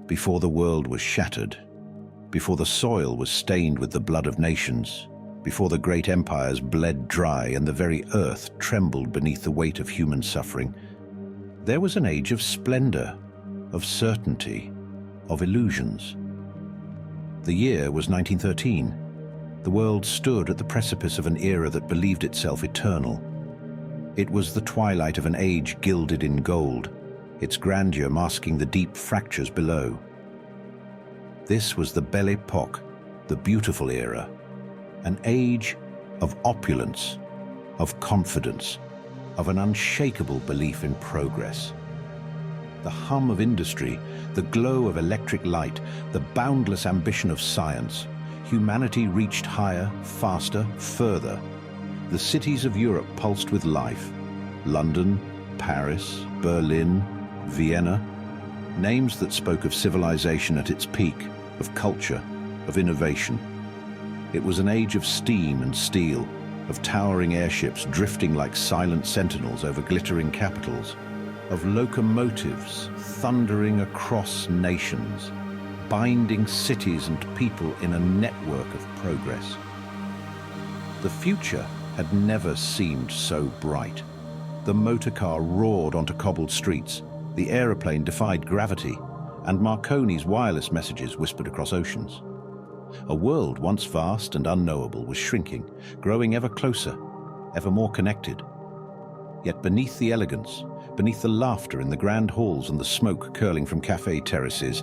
before the world was shattered, before the soil was stained with the blood of nations, before the great empires bled dry and the very earth trembled beneath the weight of human suffering, there was an age of splendor, of certainty, of illusions. The year was 1913. The world stood at the precipice of an era that believed itself eternal. It was the twilight of an age gilded in gold, its grandeur masking the deep fractures below. This was the belle époque, the beautiful era, an age of opulence, of confidence, of an unshakable belief in progress. The hum of industry, the glow of electric light, the boundless ambition of science, humanity reached higher, faster, further. The cities of Europe pulsed with life. London, Paris, Berlin, Vienna, names that spoke of civilization at its peak, of culture, of innovation. It was an age of steam and steel, of towering airships drifting like silent sentinels over glittering capitals, of locomotives thundering across nations, binding cities and people in a network of progress. The future had never seemed so bright. The motorcar roared onto cobbled streets, the aeroplane defied gravity, and Marconi's wireless messages whispered across oceans. A world once vast and unknowable was shrinking, growing ever closer, ever more connected. Yet beneath the elegance, beneath the laughter in the grand halls and the smoke curling from cafe terraces,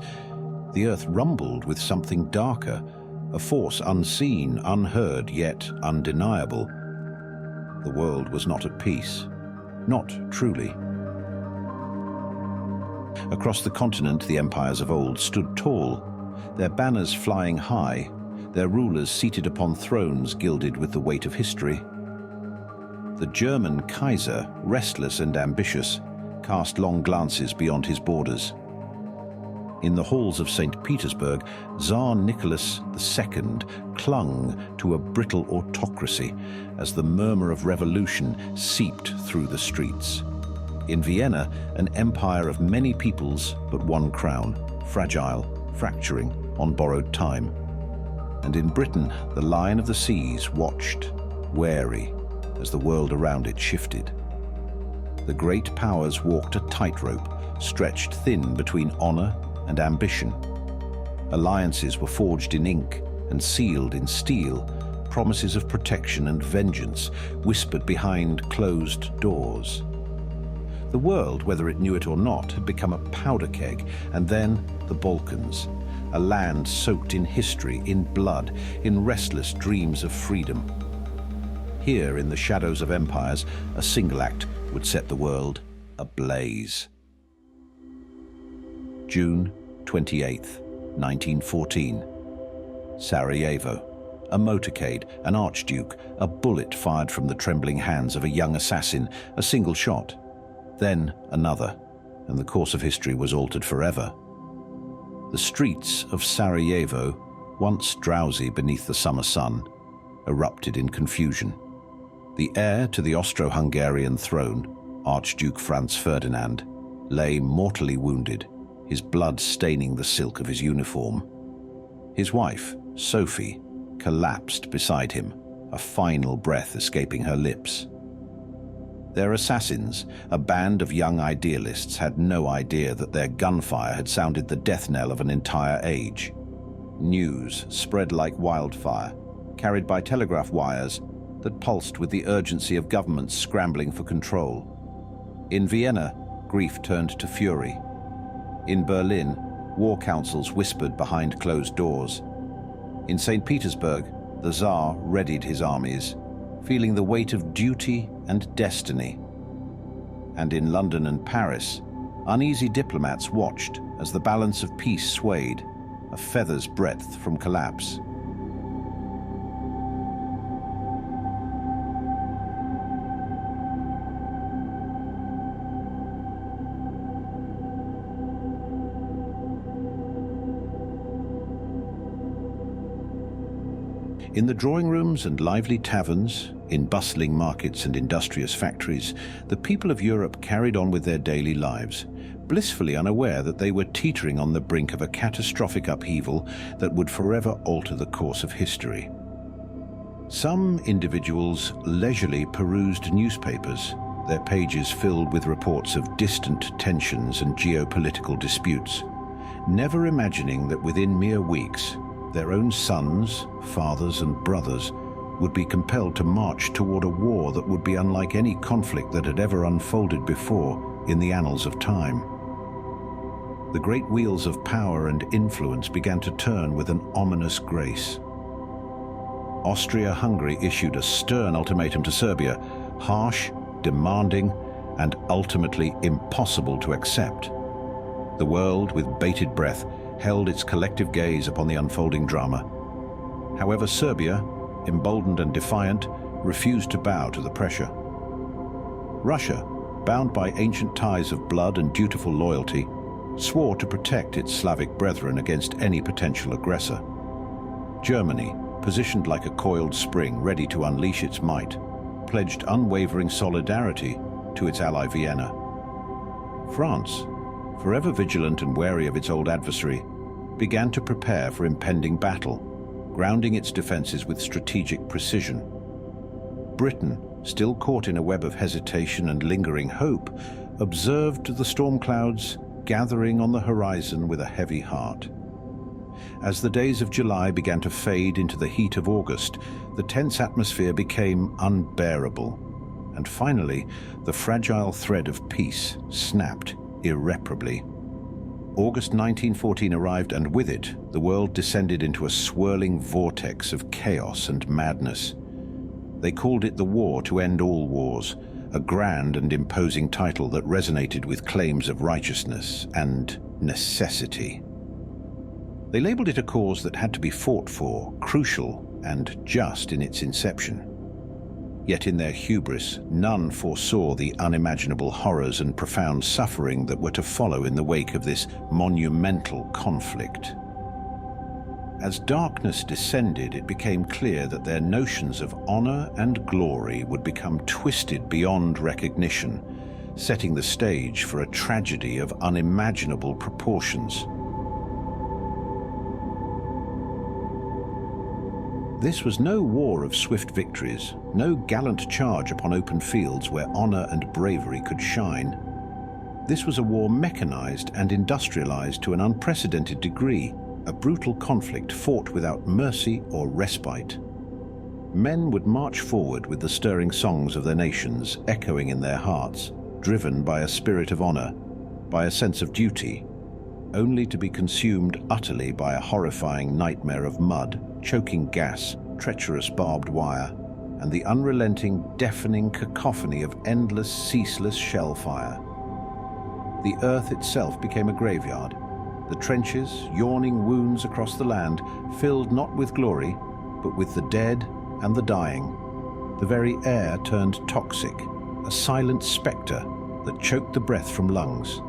the earth rumbled with something darker, a force unseen, unheard, yet undeniable. The world was not at peace, not truly. Across the continent, the empires of old stood tall, their banners flying high, their rulers seated upon thrones gilded with the weight of history. The German Kaiser, restless and ambitious, cast long glances beyond his borders. In the halls of St. Petersburg, Tsar Nicholas II clung to a brittle autocracy as the murmur of revolution seeped through the streets. In Vienna, an empire of many peoples but one crown, fragile, fracturing on borrowed time. And in Britain, the Lion of the Seas watched, wary, as the world around it shifted. The great powers walked a tightrope, stretched thin between honor and ambition. Alliances were forged in ink and sealed in steel, promises of protection and vengeance whispered behind closed doors. The world, whether it knew it or not, had become a powder keg, and then the Balkans, a land soaked in history, in blood, in restless dreams of freedom. Here, in the shadows of empires, a single act would set the world ablaze. June 28th, 1914. Sarajevo. A motorcade, an archduke, a bullet fired from the trembling hands of a young assassin, a single shot. Then another, and the course of history was altered forever. The streets of Sarajevo, once drowsy beneath the summer sun, erupted in confusion. The heir to the Austro-Hungarian throne, Archduke Franz Ferdinand, lay mortally wounded, his blood staining the silk of his uniform. His wife, Sophie, collapsed beside him, a final breath escaping her lips. Their assassins, a band of young idealists, had no idea that their gunfire had sounded the death knell of an entire age. News spread like wildfire, carried by telegraph wires that pulsed with the urgency of governments scrambling for control. In Vienna, grief turned to fury. In Berlin, war councils whispered behind closed doors. In St. Petersburg, the Tsar readied his armies, feeling the weight of duty and destiny. And in London and Paris, uneasy diplomats watched as the balance of peace swayed, a feather's breadth from collapse. In the drawing rooms and lively taverns, in bustling markets and industrious factories, the people of Europe carried on with their daily lives, blissfully unaware that they were teetering on the brink of a catastrophic upheaval that would forever alter the course of history. Some individuals leisurely perused newspapers, their pages filled with reports of distant tensions and geopolitical disputes, never imagining that within mere weeks, their own sons, fathers, and brothers would be compelled to march toward a war that would be unlike any conflict that had ever unfolded before in the annals of time. The great wheels of power and influence began to turn with an ominous grace. Austria-Hungary issued a stern ultimatum to Serbia, harsh, demanding, and ultimately impossible to accept. The world, with bated breath, held its collective gaze upon the unfolding drama. However, Serbia, emboldened and defiant, refused to bow to the pressure. Russia, bound by ancient ties of blood and dutiful loyalty, swore to protect its Slavic brethren against any potential aggressor. Germany, positioned like a coiled spring ready to unleash its might, pledged unwavering solidarity to its ally Vienna. France, forever vigilant and wary of its old adversary, began to prepare for impending battle, grounding its defenses with strategic precision. Britain, still caught in a web of hesitation and lingering hope, observed the storm clouds gathering on the horizon with a heavy heart. As the days of July began to fade into the heat of August, the tense atmosphere became unbearable, and finally, the fragile thread of peace snapped irreparably. August 1914 arrived, and with it, the world descended into a swirling vortex of chaos and madness. They called it the War to End All Wars, a grand and imposing title that resonated with claims of righteousness and necessity. They labeled it a cause that had to be fought for, crucial and just in its inception. Yet in their hubris, none foresaw the unimaginable horrors and profound suffering that were to follow in the wake of this monumental conflict. As darkness descended, it became clear that their notions of honor and glory would become twisted beyond recognition, setting the stage for a tragedy of unimaginable proportions. This was no war of swift victories, no gallant charge upon open fields where honor and bravery could shine. This was a war mechanized and industrialized to an unprecedented degree, a brutal conflict fought without mercy or respite. Men would march forward with the stirring songs of their nations echoing in their hearts, driven by a spirit of honor, by a sense of duty, only to be consumed utterly by a horrifying nightmare of mud, choking gas, treacherous barbed wire, and the unrelenting, deafening cacophony of endless, ceaseless shell fire. The earth itself became a graveyard. The trenches, yawning wounds across the land, filled not with glory, but with the dead and the dying. The very air turned toxic, a silent spectre that choked the breath from lungs.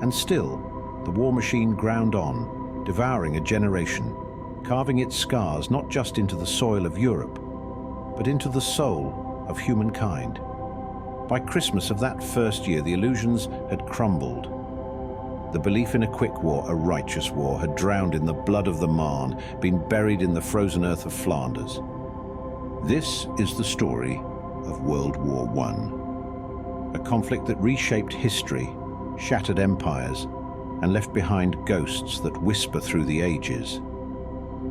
And still, the war machine ground on, devouring a generation, carving its scars not just into the soil of Europe, but into the soul of humankind. By Christmas of that first year, the illusions had crumbled. The belief in a quick war, a righteous war, had drowned in the blood of the Marne, been buried in the frozen earth of Flanders. This is the story of World War I, a conflict that reshaped history, shattered empires, and left behind ghosts that whisper through the ages.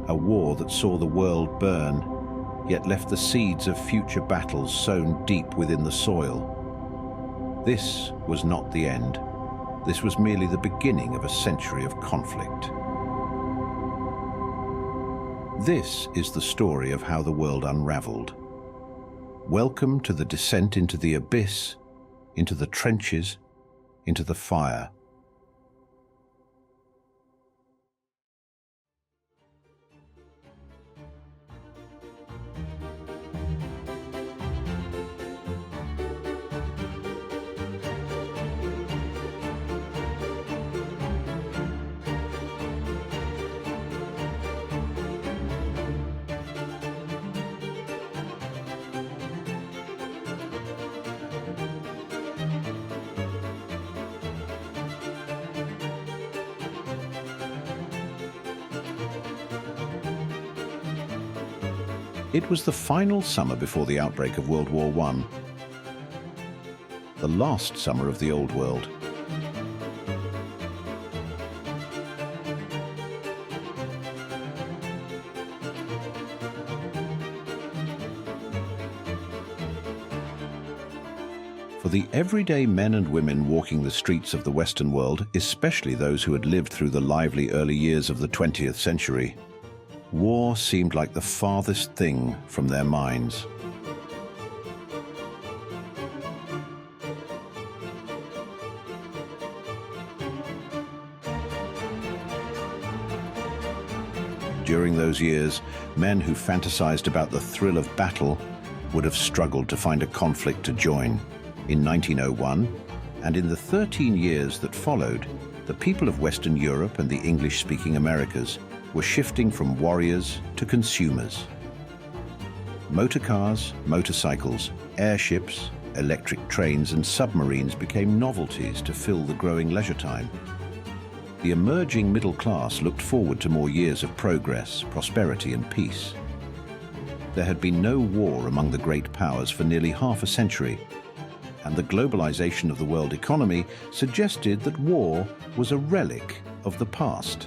A war that saw the world burn, yet left the seeds of future battles sown deep within the soil. This was not the end. This was merely the beginning of a century of conflict. This is the story of how the world unraveled. Welcome to the descent into the abyss, into the trenches, into the fire. It was the final summer before the outbreak of World War I, the last summer of the Old World. For the everyday men and women walking the streets of the Western world, especially those who had lived through the lively early years of the 20th century, war seemed like the farthest thing from their minds. During those years, men who fantasized about the thrill of battle would have struggled to find a conflict to join. In 1901, and in the 13 years that followed, the people of Western Europe and the English-speaking Americas were shifting from warriors to consumers. Motorcars, motorcycles, airships, electric trains and submarines became novelties to fill the growing leisure time. The emerging middle class looked forward to more years of progress, prosperity and peace. There had been no war among the great powers for nearly half a century, and the globalization of the world economy suggested that war was a relic of the past.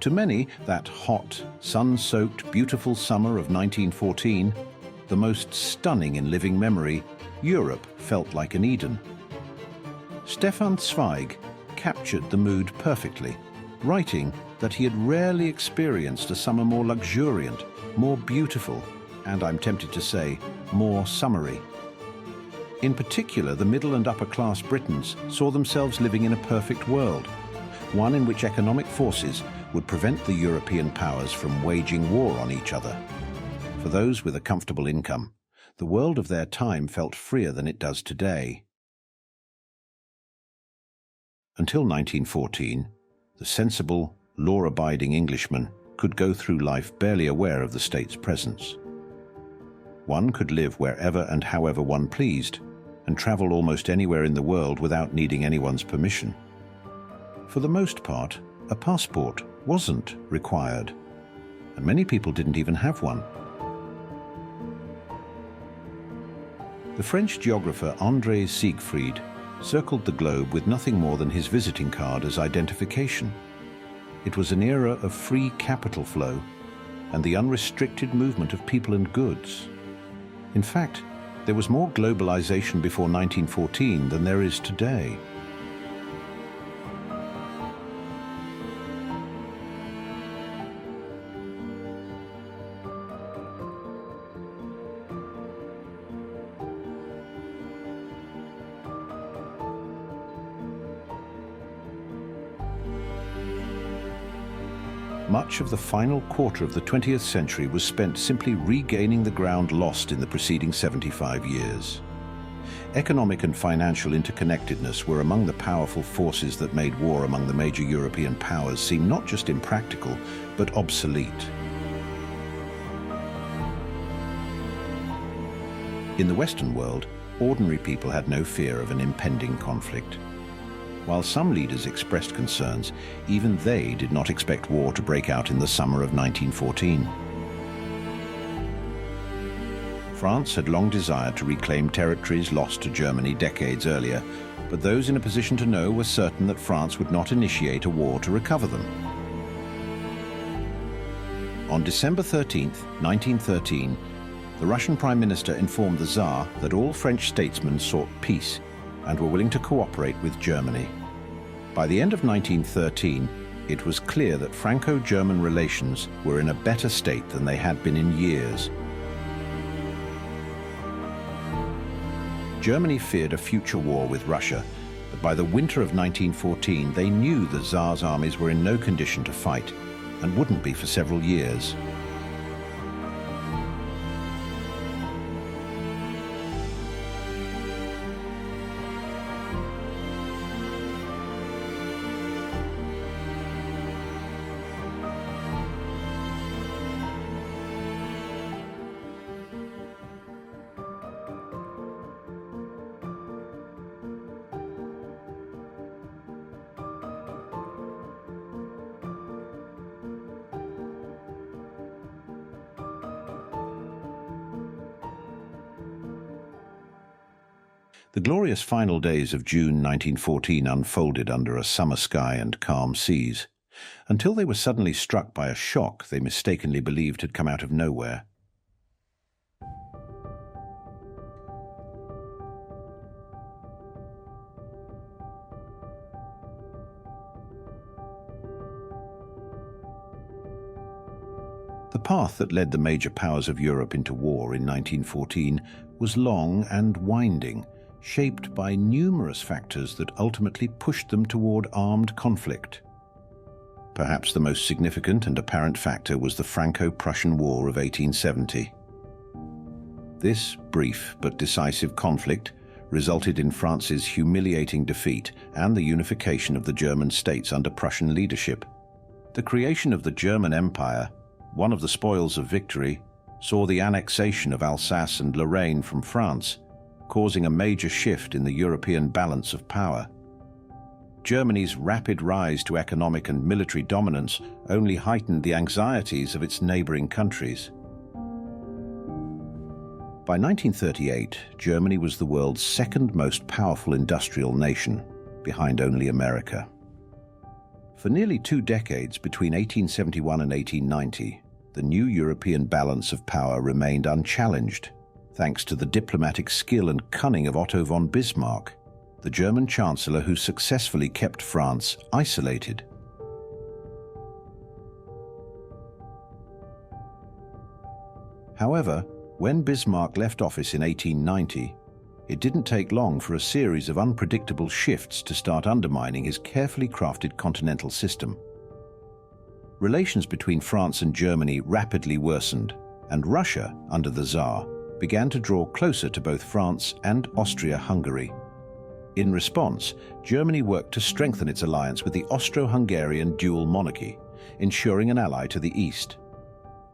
To many, that hot, sun-soaked, beautiful summer of 1914, the most stunning in living memory, Europe felt like an Eden. Stefan Zweig captured the mood perfectly, writing that he had rarely experienced a summer more luxuriant, more beautiful, and I'm tempted to say, more summery. In particular, the middle and upper class Britons saw themselves living in a perfect world, one in which economic forces would prevent the European powers from waging war on each other. For those with a comfortable income, the world of their time felt freer than it does today. Until 1914, the sensible, law-abiding Englishman could go through life barely aware of the state's presence. One could live wherever and however one pleased, and travel almost anywhere in the world without needing anyone's permission. For the most part, a passport wasn't required, and many people didn't even have one. The French geographer André Siegfried circled the globe with nothing more than his visiting card as identification. It was an era of free capital flow and the unrestricted movement of people and goods. In fact, there was more globalization before 1914 than there is today. Much of the final quarter of the 20th century was spent simply regaining the ground lost in the preceding 75 years. Economic and financial interconnectedness were among the powerful forces that made war among the major European powers seem not just impractical, but obsolete. In the Western world, ordinary people had no fear of an impending conflict. While some leaders expressed concerns, even they did not expect war to break out in the summer of 1914. France had long desired to reclaim territories lost to Germany decades earlier, but those in a position to know were certain that France would not initiate a war to recover them. On December 13, 1913, the Russian Prime Minister informed the Tsar that all French statesmen sought peace and were willing to cooperate with Germany. By the end of 1913, it was clear that Franco-German relations were in a better state than they had been in years. Germany feared a future war with Russia, but by the winter of 1914, they knew the Tsar's armies were in no condition to fight, and wouldn't be for several years. The glorious final days of June 1914 unfolded under a summer sky and calm seas, until they were suddenly struck by a shock they mistakenly believed had come out of nowhere. The path that led the major powers of Europe into war in 1914 was long and winding, shaped by numerous factors that ultimately pushed them toward armed conflict. Perhaps the most significant and apparent factor was the Franco-Prussian War of 1870. This brief but decisive conflict resulted in France's humiliating defeat and the unification of the German states under Prussian leadership. The creation of the German Empire, one of the spoils of victory, saw the annexation of Alsace and Lorraine from France, causing a major shift in the European balance of power. Germany's rapid rise to economic and military dominance only heightened the anxieties of its neighboring countries. By 1938, Germany was the world's second most powerful industrial nation, behind only America. For nearly 2 decades, between 1871 and 1890, the new European balance of power remained unchallenged, thanks to the diplomatic skill and cunning of Otto von Bismarck, the German Chancellor who successfully kept France isolated. However, when Bismarck left office in 1890, it didn't take long for a series of unpredictable shifts to start undermining his carefully crafted continental system. Relations between France and Germany rapidly worsened, and Russia, under the Tsar, began to draw closer to both France and Austria-Hungary. In response, Germany worked to strengthen its alliance with the Austro-Hungarian dual monarchy, ensuring an ally to the east.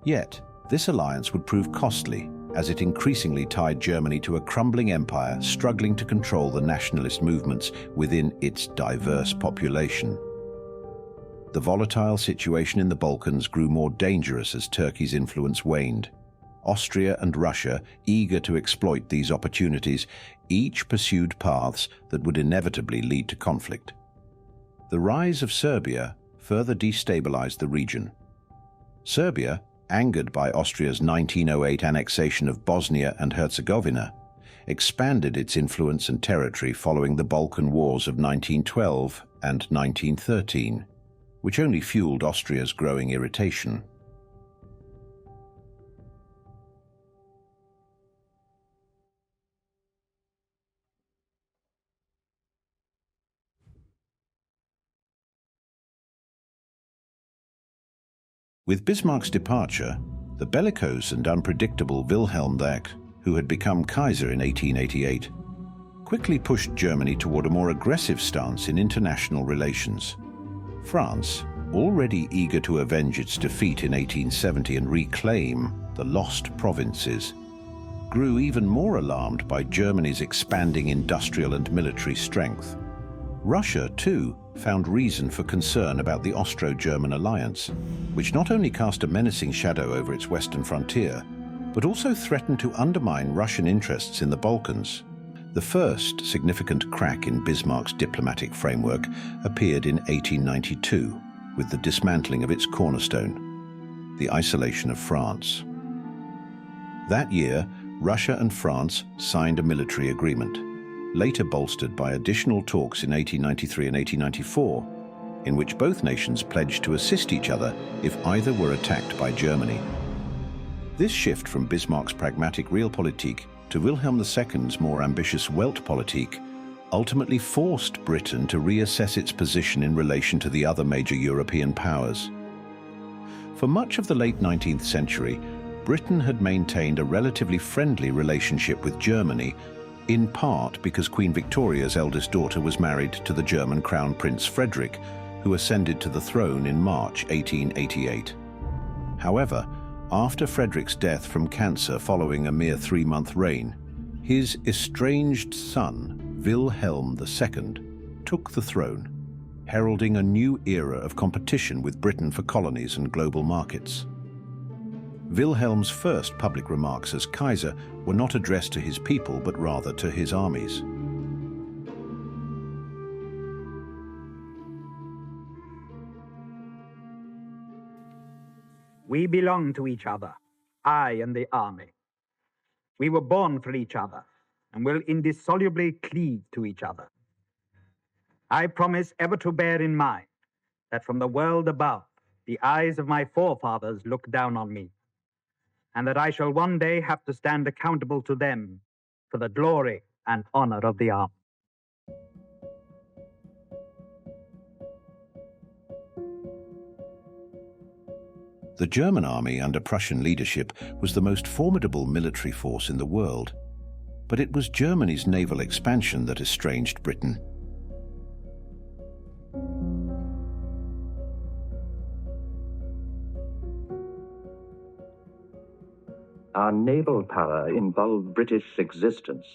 Yet, this alliance would prove costly, as it increasingly tied Germany to a crumbling empire struggling to control the nationalist movements within its diverse population. The volatile situation in the Balkans grew more dangerous as Turkey's influence waned. Austria and Russia, eager to exploit these opportunities, each pursued paths that would inevitably lead to conflict. The rise of Serbia further destabilized the region. Serbia, angered by Austria's 1908 annexation of Bosnia and Herzegovina, expanded its influence and territory following the Balkan Wars of 1912 and 1913, which only fueled Austria's growing irritation. With Bismarck's departure, the bellicose and unpredictable Wilhelm II, who had become Kaiser in 1888, quickly pushed Germany toward a more aggressive stance in international relations. France, already eager to avenge its defeat in 1870 and reclaim the lost provinces, grew even more alarmed by Germany's expanding industrial and military strength. Russia, too, found reason for concern about the Austro-German alliance, which not only cast a menacing shadow over its western frontier, but also threatened to undermine Russian interests in the Balkans. The first significant crack in Bismarck's diplomatic framework appeared in 1892, with the dismantling of its cornerstone, the isolation of France. That year, Russia and France signed a military agreement, later bolstered by additional talks in 1893 and 1894, in which both nations pledged to assist each other if either were attacked by Germany. This shift from Bismarck's pragmatic Realpolitik to Wilhelm II's more ambitious Weltpolitik ultimately forced Britain to reassess its position in relation to the other major European powers. For much of the late 19th century, Britain had maintained a relatively friendly relationship with Germany, in part because Queen Victoria's eldest daughter was married to the German Crown Prince Frederick, who ascended to the throne in March 1888. However, after Frederick's death from cancer following a mere 3-month reign, his estranged son, Wilhelm II, took the throne, heralding a new era of competition with Britain for colonies and global markets. Wilhelm's first public remarks as Kaiser were not addressed to his people, but rather to his armies. We belong to each other, I and the army. We were born for each other and will indissolubly cleave to each other. I promise ever to bear in mind that from the world above, the eyes of my forefathers look down on me, and that I shall one day have to stand accountable to them for the glory and honor of the army. The German army under Prussian leadership was the most formidable military force in the world, but it was Germany's naval expansion that estranged Britain. Our naval power involved British existence.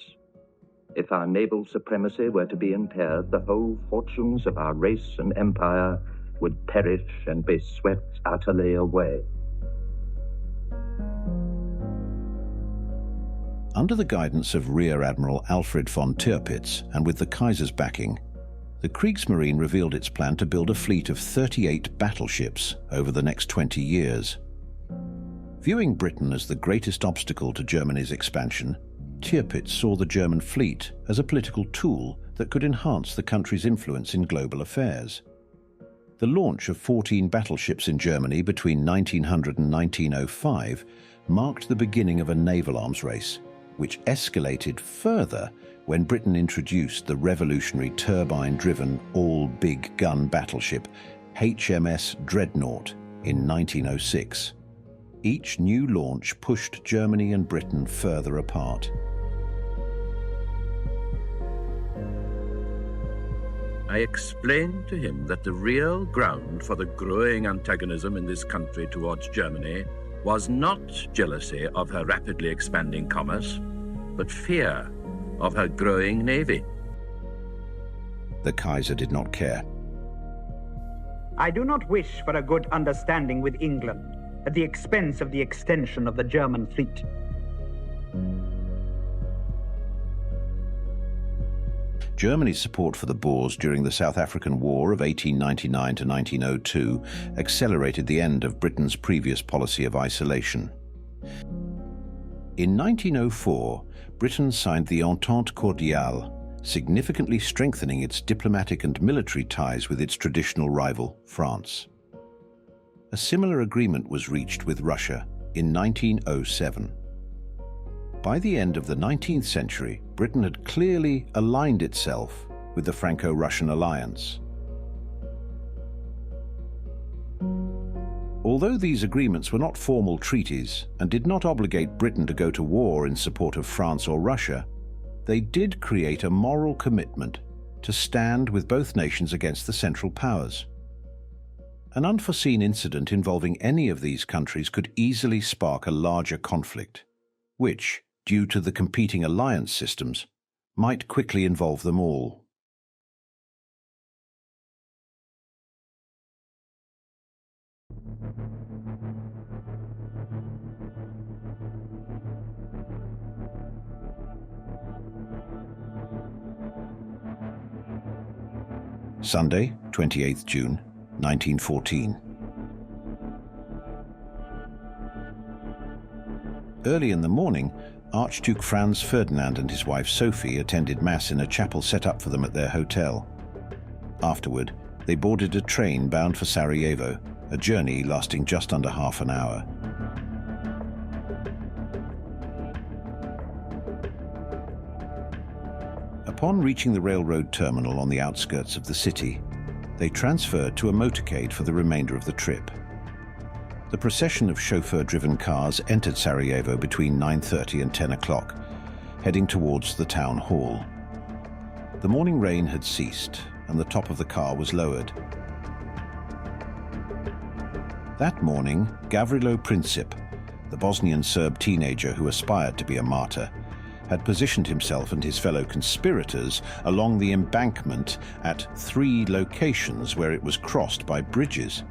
If our naval supremacy were to be impaired, the whole fortunes of our race and empire would perish and be swept utterly away. Under the guidance of Rear Admiral Alfred von Tirpitz and with the Kaiser's backing, the Kriegsmarine revealed its plan to build a fleet of 38 battleships over the next 20 years. Viewing Britain as the greatest obstacle to Germany's expansion, Tirpitz saw the German fleet as a political tool that could enhance the country's influence in global affairs. The launch of 14 battleships in Germany between 1900 and 1905 marked the beginning of a naval arms race, which escalated further when Britain introduced the revolutionary turbine-driven all-big gun battleship HMS Dreadnought in 1906. Each new launch pushed Germany and Britain further apart. I explained to him that the real ground for the growing antagonism in this country towards Germany was not jealousy of her rapidly expanding commerce, but fear of her growing navy. The Kaiser did not care. I do not wish for a good understanding with England at the expense of the extension of the German fleet. Germany's support for the Boers during the South African War of 1899 to 1902 accelerated the end of Britain's previous policy of isolation. In 1904, Britain signed the Entente Cordiale, significantly strengthening its diplomatic and military ties with its traditional rival, France. A similar agreement was reached with Russia in 1907. By the end of the 19th century, Britain had clearly aligned itself with the Franco-Russian alliance. Although these agreements were not formal treaties and did not obligate Britain to go to war in support of France or Russia, they did create a moral commitment to stand with both nations against the Central Powers. An unforeseen incident involving any of these countries could easily spark a larger conflict, which, due to the competing alliance systems, might quickly involve them all. Sunday, 28th June, 1914. Early in the morning, Archduke Franz Ferdinand and his wife Sophie attended Mass in a chapel set up for them at their hotel. Afterward, they boarded a train bound for Sarajevo, a journey lasting just under half an hour. Upon reaching the railroad terminal on the outskirts of the city, they transferred to a motorcade for the remainder of the trip. The procession of chauffeur-driven cars entered Sarajevo between 9:30 and 10 o'clock, heading towards the town hall. The morning rain had ceased, and the top of the car was lowered. That morning, Gavrilo Princip, the Bosnian Serb teenager who aspired to be a martyr, had positioned himself and his fellow conspirators along the embankment at 3 locations where it was crossed by bridges.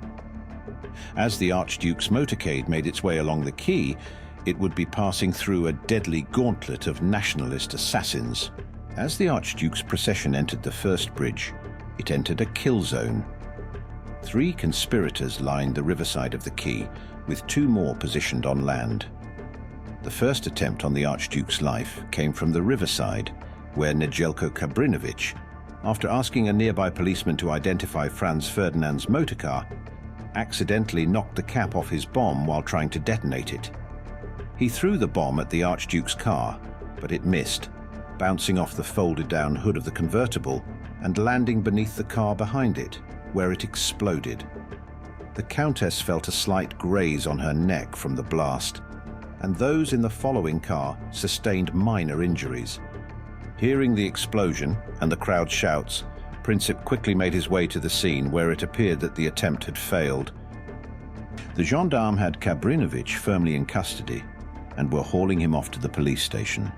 As the Archduke's motorcade made its way along the quay, it would be passing through a deadly gauntlet of nationalist assassins. As the Archduke's procession entered the first bridge, it entered a kill zone. 3 conspirators lined the riverside of the quay, with 2 more positioned on land. The first attempt on the Archduke's life came from the riverside, where Nedělko Kabrinović, after asking a nearby policeman to identify Franz Ferdinand's motorcar, accidentally knocked the cap off his bomb while trying to detonate it. He threw the bomb at the Archduke's car, but it missed, bouncing off the folded-down hood of the convertible and landing beneath the car behind it, where it exploded. The Countess felt a slight graze on her neck from the blast, and those in the following car sustained minor injuries. Hearing the explosion and the crowd's shouts, Princip quickly made his way to the scene, where it appeared that the attempt had failed. The gendarme had Kabrinović firmly in custody and were hauling him off to the police station.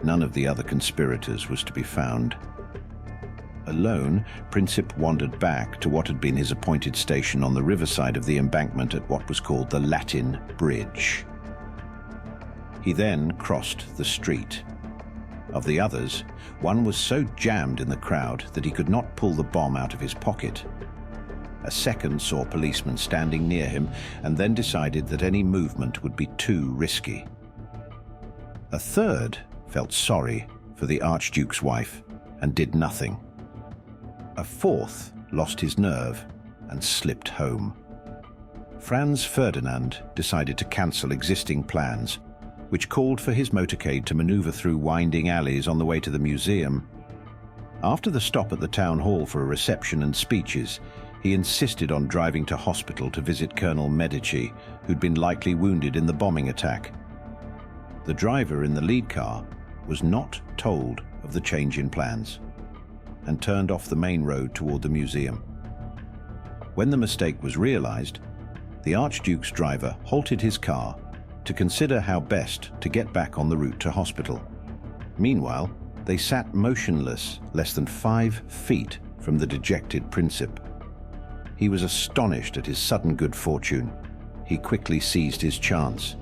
None of the other conspirators was to be found. Alone, Princip wandered back to what had been his appointed station on the riverside of the embankment at what was called the Latin Bridge. He then crossed the street. Of the others, one was so jammed in the crowd that he could not pull the bomb out of his pocket. A second saw policemen standing near him and then decided that any movement would be too risky. A third felt sorry for the Archduke's wife and did nothing. A fourth lost his nerve and slipped home. Franz Ferdinand decided to cancel existing plans, which called for his motorcade to maneuver through winding alleys on the way to the museum. After the stop at the town hall for a reception and speeches, he insisted on driving to hospital to visit Colonel Medici, who'd been likely wounded in the bombing attack. The driver in the lead car was not told of the change in plans and turned off the main road toward the museum. When the mistake was realized, the Archduke's driver halted his car to consider how best to get back on the route to hospital. Meanwhile, they sat motionless less than 5 feet from the dejected Princip. He was astonished at his sudden good fortune. He quickly seized his chance.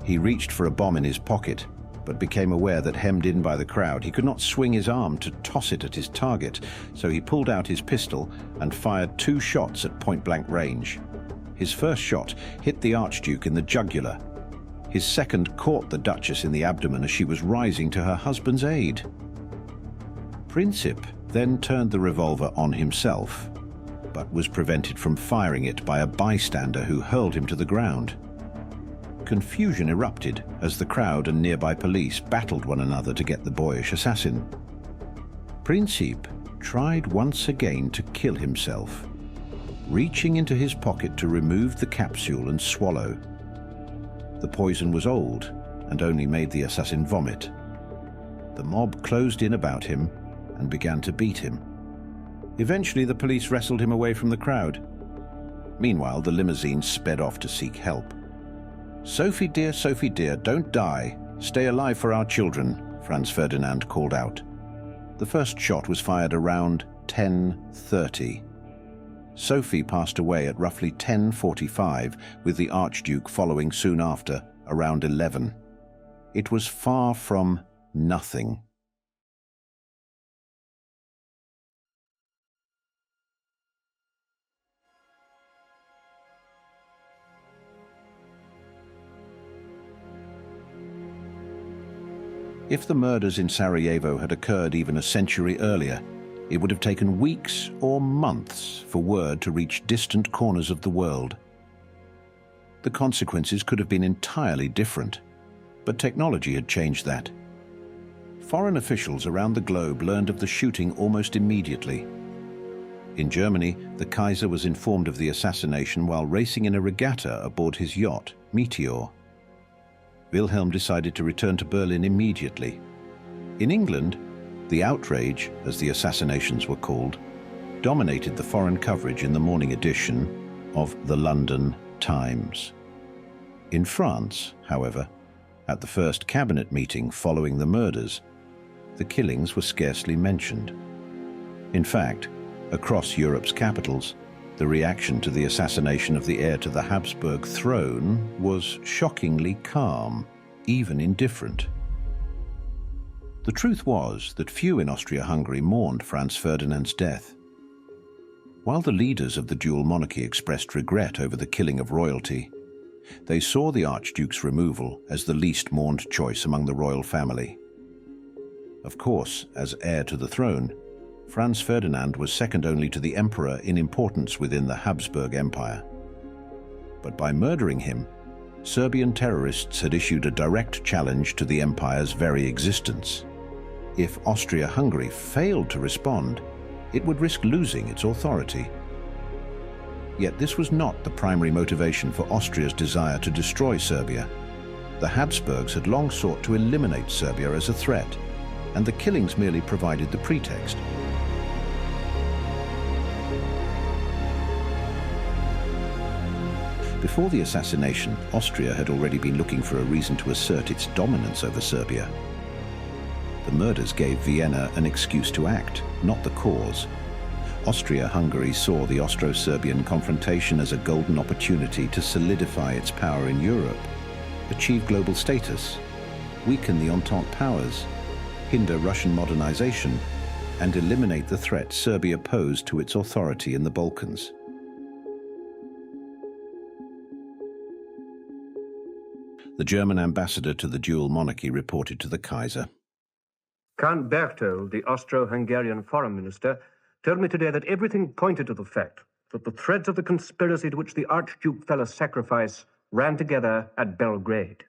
He reached for a bomb in his pocket, but became aware that hemmed in by the crowd, he could not swing his arm to toss it at his target, so he pulled out his pistol and fired 2 shots at point-blank range. His first shot hit the Archduke in the jugular. His second caught the Duchess in the abdomen as she was rising to her husband's aid. Princip then turned the revolver on himself, but was prevented from firing it by a bystander who hurled him to the ground. Confusion erupted as the crowd and nearby police battled one another to get the boyish assassin. Princip tried once again to kill himself, reaching into his pocket to remove the capsule and swallow. The poison was old and only made the assassin vomit. The mob closed in about him and began to beat him. Eventually, the police wrestled him away from the crowd. Meanwhile, the limousine sped off to seek help. Sophie dear, don't die. Stay alive for our children," Franz Ferdinand called out. The first shot was fired around 10:30. Sophie passed away at roughly 10:45, with the Archduke following soon after, around 11. It was far from nothing. If the murders in Sarajevo had occurred even a century earlier, it would have taken weeks or months for word to reach distant corners of the world. The consequences could have been entirely different, but technology had changed that. Foreign officials around the globe learned of the shooting almost immediately. In Germany, the Kaiser was informed of the assassination while racing in a regatta aboard his yacht, Meteor. Wilhelm decided to return to Berlin immediately. In England, the outrage, as the assassinations were called, dominated the foreign coverage in the morning edition of the London Times. In France, however, at the first cabinet meeting following the murders, the killings were scarcely mentioned. In fact, across Europe's capitals, the reaction to the assassination of the heir to the Habsburg throne was shockingly calm, even indifferent. The truth was that few in Austria-Hungary mourned Franz Ferdinand's death. While the leaders of the dual monarchy expressed regret over the killing of royalty, they saw the Archduke's removal as the least mourned choice among the royal family. Of course, as heir to the throne, Franz Ferdinand was second only to the emperor in importance within the Habsburg Empire. But by murdering him, Serbian terrorists had issued a direct challenge to the empire's very existence. If Austria-Hungary failed to respond, it would risk losing its authority. Yet this was not the primary motivation for Austria's desire to destroy Serbia. The Habsburgs had long sought to eliminate Serbia as a threat, and the killings merely provided the pretext. Before the assassination, Austria had already been looking for a reason to assert its dominance over Serbia. The murders gave Vienna an excuse to act, not the cause. Austria-Hungary saw the Austro-Serbian confrontation as a golden opportunity to solidify its power in Europe, achieve global status, weaken the Entente powers, hinder Russian modernization, and eliminate the threat Serbia posed to its authority in the Balkans. The German ambassador to the dual monarchy reported to the Kaiser. Count Berchtold, the Austro-Hungarian foreign minister, told me today that everything pointed to the fact that the threads of the conspiracy to which the Archduke fell a sacrifice ran together at Belgrade.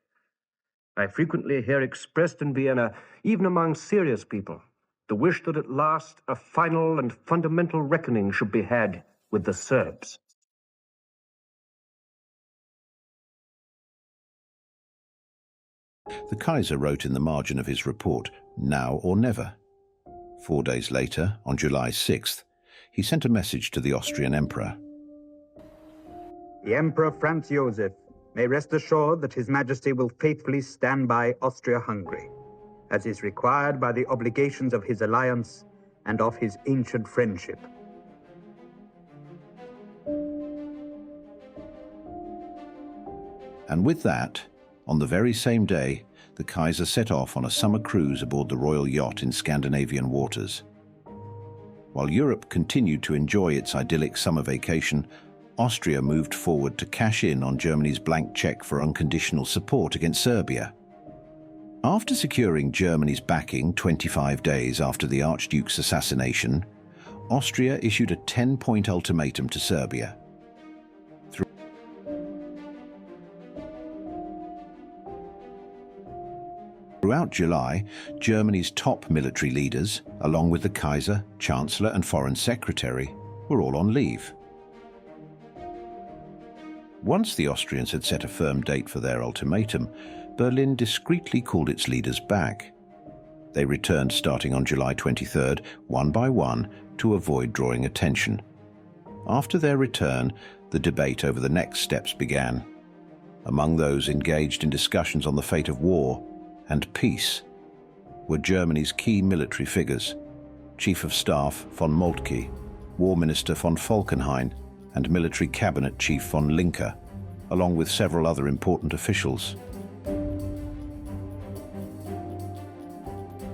I frequently hear expressed in Vienna, even among serious people, the wish that at last a final and fundamental reckoning should be had with the Serbs. The Kaiser wrote in the margin of his report, "Now or never." 4 days later, on July 6th, he sent a message to the Austrian Emperor. The Emperor Franz Joseph may rest assured that His Majesty will faithfully stand by Austria-Hungary, as is required by the obligations of his alliance and of his ancient friendship. And with that, on the very same day, the Kaiser set off on a summer cruise aboard the royal yacht in Scandinavian waters. While Europe continued to enjoy its idyllic summer vacation, Austria moved forward to cash in on Germany's blank check for unconditional support against Serbia. After securing Germany's backing 25 days after the Archduke's assassination, Austria issued a 10-point ultimatum to Serbia. Throughout July, Germany's top military leaders, along with the Kaiser, Chancellor and Foreign Secretary, were all on leave. Once the Austrians had set a firm date for their ultimatum, Berlin discreetly called its leaders back. They returned starting on July 23rd, one by one, to avoid drawing attention. After their return, the debate over the next steps began. Among those engaged in discussions on the fate of war and peace were Germany's key military figures, Chief of Staff von Moltke, War Minister von Falkenhayn, and Military Cabinet Chief von Linke, along with several other important officials.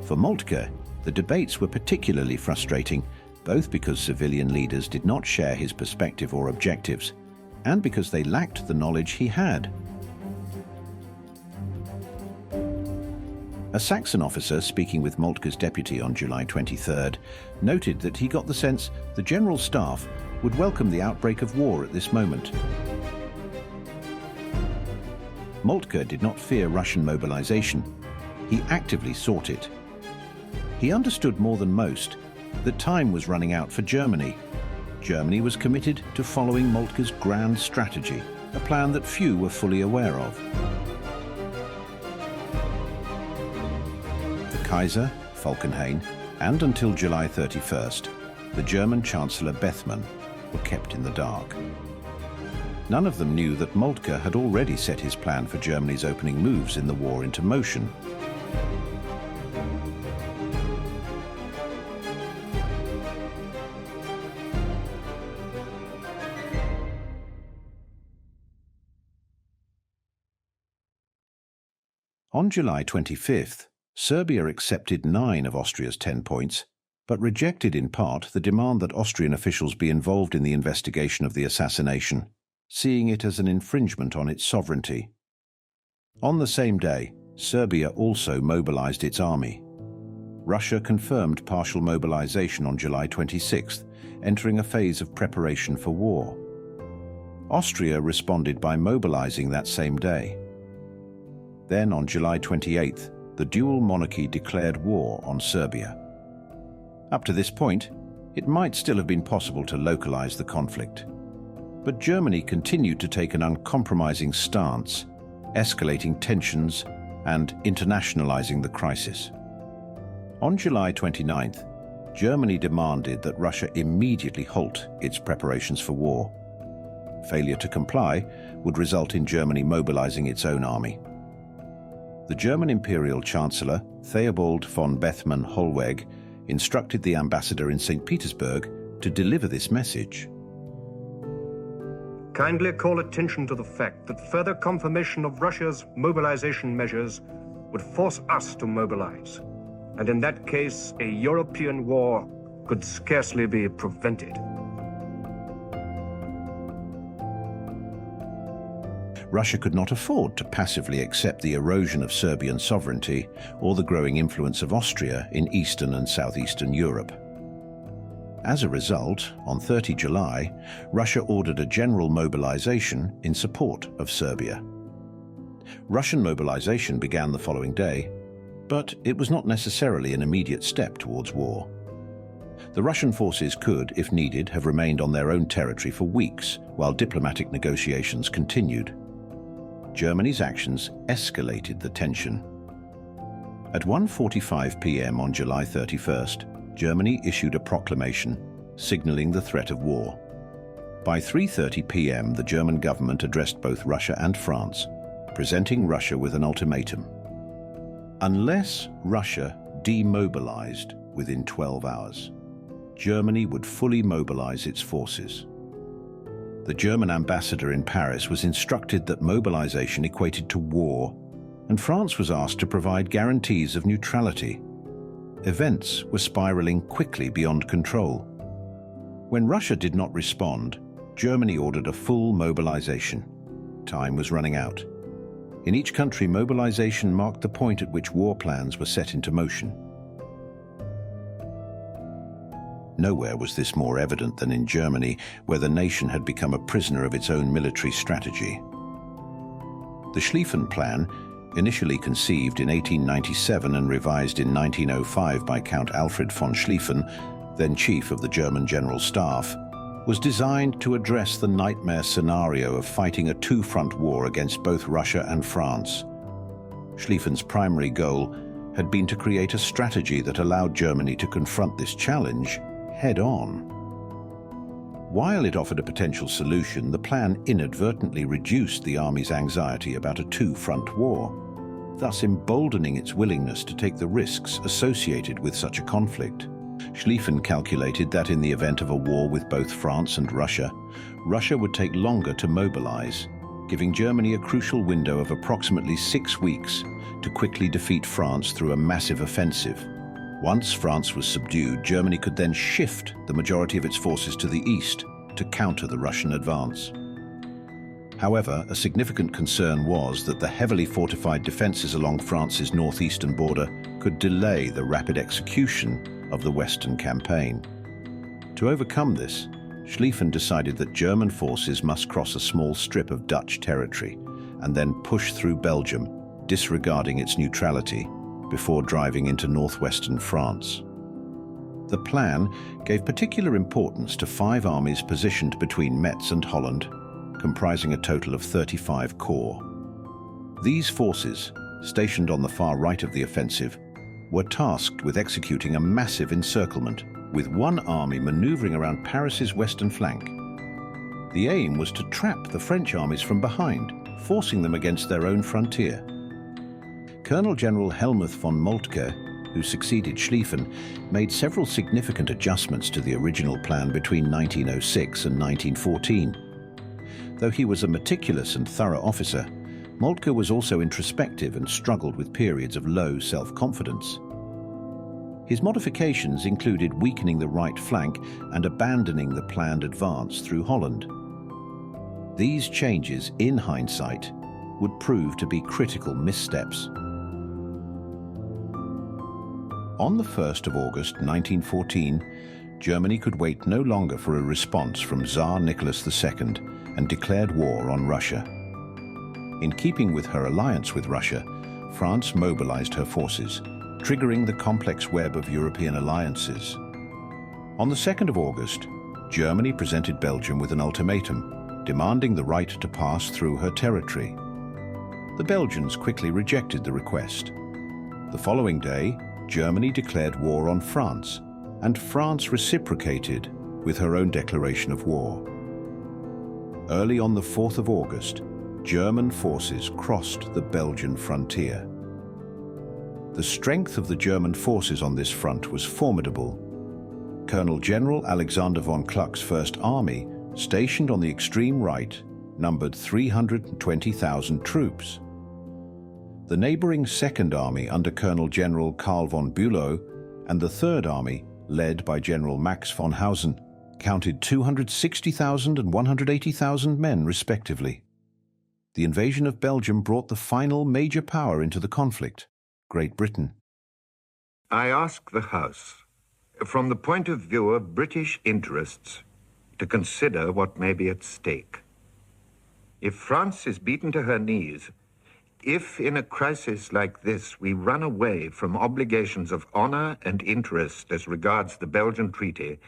For Moltke, the debates were particularly frustrating, both because civilian leaders did not share his perspective or objectives, and because they lacked the knowledge he had. A Saxon officer speaking with Moltke's deputy on July 23rd noted that he got the sense the General Staff would welcome the outbreak of war at this moment. Moltke did not fear Russian mobilization. He actively sought it. He understood more than most that time was running out for Germany. Germany was committed to following Moltke's grand strategy, a plan that few were fully aware of. The Kaiser, Falkenhayn, and until July 31st, the German Chancellor Bethmann were kept in the dark. None of them knew that Moltke had already set his plan for Germany's opening moves in the war into motion. On July 25th, Serbia accepted 9 of Austria's 10 points, but rejected in part the demand that Austrian officials be involved in the investigation of the assassination, seeing it as an infringement on its sovereignty. On the same day, Serbia also mobilized its army. Russia confirmed partial mobilization on July 26th, entering a phase of preparation for war. Austria responded by mobilizing that same day. Then, on July 28th, the dual monarchy declared war on Serbia. Up to this point, it might still have been possible to localize the conflict. But Germany continued to take an uncompromising stance, escalating tensions and internationalizing the crisis. On July 29th, Germany demanded that Russia immediately halt its preparations for war. Failure to comply would result in Germany mobilizing its own army. The German Imperial Chancellor, Theobald von Bethmann-Hollweg, instructed the ambassador in St. Petersburg to deliver this message. Kindly call attention to the fact that further confirmation of Russia's mobilization measures would force us to mobilize. And in that case, a European war could scarcely be prevented. Russia could not afford to passively accept the erosion of Serbian sovereignty or the growing influence of Austria in Eastern and Southeastern Europe. As a result, on 30 July, Russia ordered a general mobilization in support of Serbia. Russian mobilization began the following day, but it was not necessarily an immediate step towards war. The Russian forces could, if needed, have remained on their own territory for weeks while diplomatic negotiations continued. Germany's actions escalated the tension. At 1:45 p.m. on July 31st, Germany issued a proclamation signaling the threat of war. By 3:30 p.m., the German government addressed both Russia and France, presenting Russia with an ultimatum. Unless Russia demobilized within 12 hours, Germany would fully mobilize its forces. The German ambassador in Paris was instructed that mobilization equated to war, and France was asked to provide guarantees of neutrality. Events were spiraling quickly beyond control. When Russia did not respond, Germany ordered a full mobilization. Time was running out. In each country, mobilization marked the point at which war plans were set into motion. Nowhere was this more evident than in Germany, where the nation had become a prisoner of its own military strategy. The Schlieffen Plan, initially conceived in 1897 and revised in 1905 by Count Alfred von Schlieffen, then chief of the German General Staff, was designed to address the nightmare scenario of fighting a two-front war against both Russia and France. Schlieffen's primary goal had been to create a strategy that allowed Germany to confront this challenge head-on. While it offered a potential solution, the plan inadvertently reduced the army's anxiety about a two-front war, thus emboldening its willingness to take the risks associated with such a conflict. Schlieffen calculated that in the event of a war with both France and Russia, Russia would take longer to mobilize, giving Germany a crucial window of approximately 6 weeks to quickly defeat France through a massive offensive. Once France was subdued, Germany could then shift the majority of its forces to the east to counter the Russian advance. However, a significant concern was that the heavily fortified defenses along France's northeastern border could delay the rapid execution of the Western campaign. To overcome this, Schlieffen decided that German forces must cross a small strip of Dutch territory and then push through Belgium, disregarding its neutrality, before driving into northwestern France. The plan gave particular importance to 5 armies positioned between Metz and Holland, comprising a total of 35 corps. These forces, stationed on the far right of the offensive, were tasked with executing a massive encirclement, with one army maneuvering around Paris's western flank. The aim was to trap the French armies from behind, forcing them against their own frontier. Colonel General Helmuth von Moltke, who succeeded Schlieffen, made several significant adjustments to the original plan between 1906 and 1914. Though he was a meticulous and thorough officer, Moltke was also introspective and struggled with periods of low self-confidence. His modifications included weakening the right flank and abandoning the planned advance through Holland. These changes, in hindsight, would prove to be critical missteps. On the 1st of August 1914, Germany could wait no longer for a response from Tsar Nicholas II and declared war on Russia. In keeping with her alliance with Russia, France mobilized her forces, triggering the complex web of European alliances. On the 2nd of August, Germany presented Belgium with an ultimatum, demanding the right to pass through her territory. The Belgians quickly rejected the request. The following day, Germany declared war on France, and France reciprocated with her own declaration of war. Early on the 4th of August, German forces crossed the Belgian frontier. The strength of the German forces on this front was formidable. Colonel General Alexander von Kluck's First Army, stationed on the extreme right, numbered 320,000 troops. The neighboring Second Army under Colonel General Karl von Bülow and the Third Army, led by General Max von Hausen, counted 260,000 and 180,000 men respectively. The invasion of Belgium brought the final major power into the conflict, Great Britain. I ask the House, from the point of view of British interests, to consider what may be at stake. If France is beaten to her knees, if in a crisis like this we run away from obligations of honor and interest as regards the Belgian Treaty,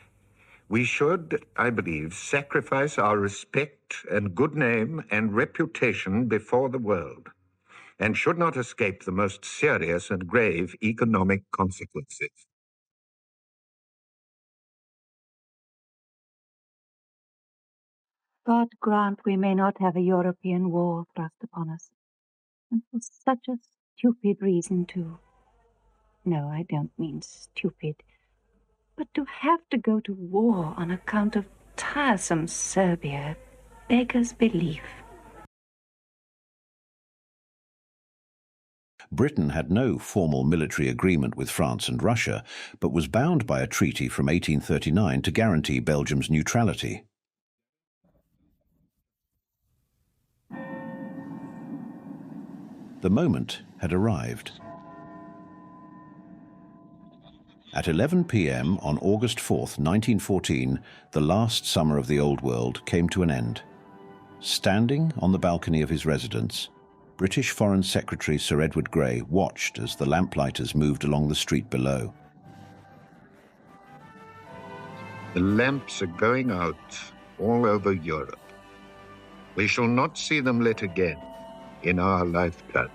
we should, I believe, sacrifice our respect and good name and reputation before the world, and should not escape the most serious and grave economic consequences. God grant we may not have a European war thrust upon us. And for such a stupid reason, too. No, I don't mean stupid. But to have to go to war on account of tiresome Serbia beggars belief. Britain had no formal military agreement with France and Russia, but was bound by a treaty from 1839 to guarantee Belgium's neutrality. The moment had arrived. At 11 p.m. on August 4th, 1914, the last summer of the Old World came to an end. Standing on the balcony of his residence, British Foreign Secretary Sir Edward Grey watched as the lamplighter's moved along the street below. The lamps are going out all over Europe. We shall not see them lit again in our lifetime.